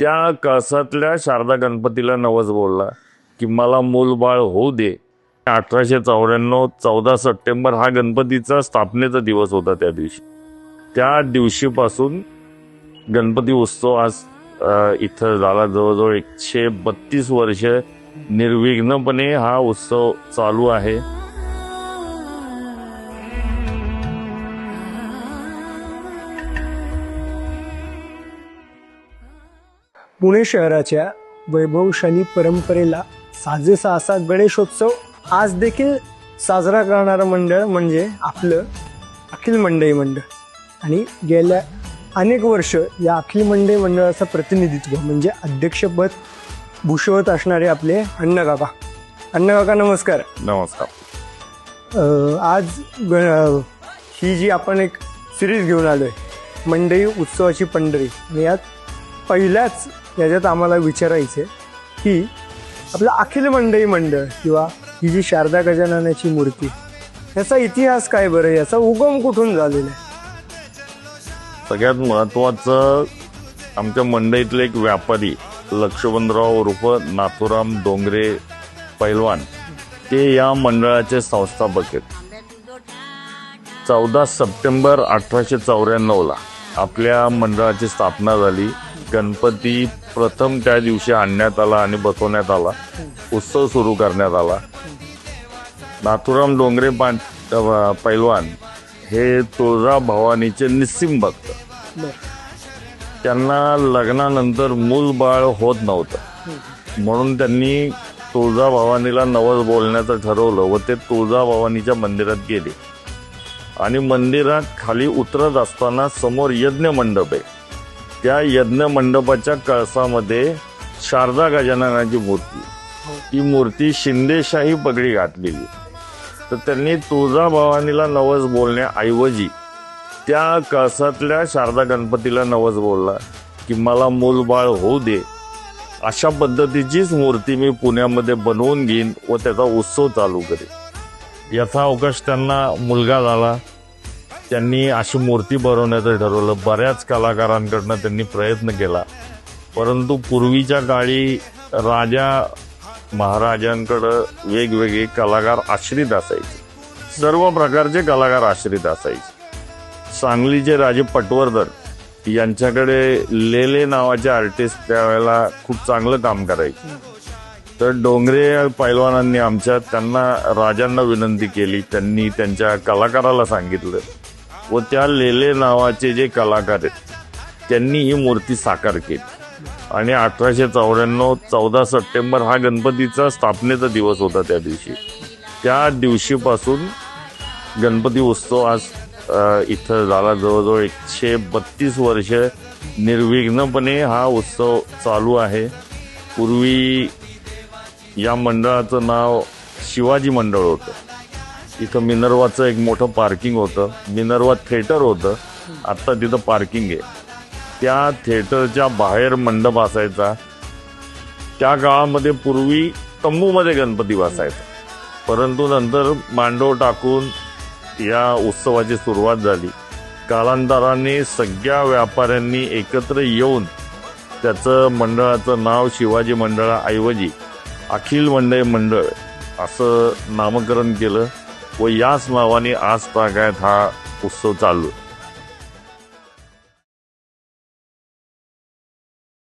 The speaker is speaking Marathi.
त्या कळसातल्या शारदा गणपतीला नवस बोलला की मला मूलबाळ होऊ दे. 1894 14 सप्टेंबर हा गणपतीचा स्थापनेचा दिवस होता. त्या दिवशी त्या दिवशीपासून गणपती उत्सव आज इथं झाला. जवळजवळ 132 वर्ष निर्विघ्नपणे हा उत्सव चालू आहे. पुणे शहराच्या वैभवशाली परंपरेला साजेसा असा गणेशोत्सव आज देखील साजरा करणारं मंडळ म्हणजे आपलं अखिल मंडई मंडळ. आणि गेल्या अनेक वर्ष या अखिल मंडई मंडळाचं प्रतिनिधित्व म्हणजे अध्यक्षपद भूषवत असणारे आपले अण्णाकाका. अण्णाकाका नमस्कार. नमस्कार. आज ही जी आपण एक सिरीज घेऊन आलो आहे मंडई उत्सवाची पंढरी, आणि यात पहिल्याच याच्यात आम्हाला विचारायचं की आपलं अखिल मंडई मंडळ किंवा ही जी शारदा गजाननाची मूर्ती याचा इतिहास काय बरं, याचा उगम कुठून झालेला आहे? सगळ्यात महत्वाचं आमच्या मंडईतले एक व्यापारी लक्ष्मणराव उर्फ नाथुराम डोंगरे पैलवान, ते या मंडळाचे संस्थापक आहेत. 14 सप्टेंबर 1894 आपल्या मंडळाची स्थापना झाली. गणपती प्रथम त्या दिवशी आणण्यात आला आणि बसवण्यात आला. उत्सव सुरू करण्यात आला. नाथुराम डोंगरे पैलवान हे तुळजा भवानीचे निस्सिम भक्त. त्यांना लग्नानंतर मूल बाळ होत नव्हतं, म्हणून त्यांनी तुळजा भवानीला नवस बोलण्याचं ठरवलं व ते तुळजा भवानीच्या मंदिरात गेले. आणि मंदिरात खाली उतरत असताना समोर यज्ञ मंडप आहे. त्या यज्ञ मंडपाच्या कळसामध्ये शारदा गजाननाची मूर्ती, ती मूर्ती शिंदेशाही पगडी घातलेली. तर त्यांनी तुळजा भवानीला नवस बोलण्याऐवजी त्या कळसातल्या शारदा गणपतीला नवस बोलला की मला मूलबाळ होऊ दे. अशा पद्धतीचीच मूर्ती मी पुण्यामध्ये बनवून घेईन व त्याचा उत्सव चालू करेन. याचा अवकाश त्यांना मुलगा झाला. त्यांनी अशी मूर्ती बनवण्याचं ठरवलं. बऱ्याच कलाकारांकडनं त्यांनी प्रयत्न केला, परंतु पूर्वीच्या काळी राजा महाराजांकडं वेगवेगळे कलाकार आश्रित असायचे. सर्व प्रकारचे कलाकार आश्रित असायचे. सांगलीचे राजे पटवर्धन यांच्याकडे लेले नावाचे आर्टिस्ट त्यावेळेला खूप चांगलं काम करायचे. तर डोंगरे पैलवानांनी त्यांना राजांना विनंती केली. त्यांनी त्यांच्या कलाकाराला सांगितलं व त्या लेले नावाचे जे कलाकार आहेत त्यांनी ही मूर्ती साकार केली. आणि 1894 14 सप्टेंबर हा गणपतीचा स्थापनेचा दिवस होता. त्या दिवशी त्या दिवशीपासून गणपती उत्सव आज इथं झाला. जवळजवळ 132 वर्ष निर्विघ्नपणे हा उत्सव चालू आहे. पूर्वी या मंडळाचं नाव शिवाजी मंडळ होतं. इथं मिनर्वाचं एक मोठं पार्किंग होतं. मिनर्वा थिएटर होतं. आत्ता तिथं पार्किंग आहे. त्या थिएटरच्या बाहेर मंडप असायचा. त्या काळामध्ये पूर्वी तंबूमध्ये गणपती बसायचा, परंतु नंतर मांडव टाकून या उत्सवाची सुरुवात झाली. कालांतराने सगळ्या व्यापाऱ्यांनी एकत्र येऊन त्याचं मंडळाचं नाव शिवाजी मंडळाऐवजी अखिल मंडई मंडळ असं नामकरण केलं व याच नावाने आज तागायत हा उत्सव चालू.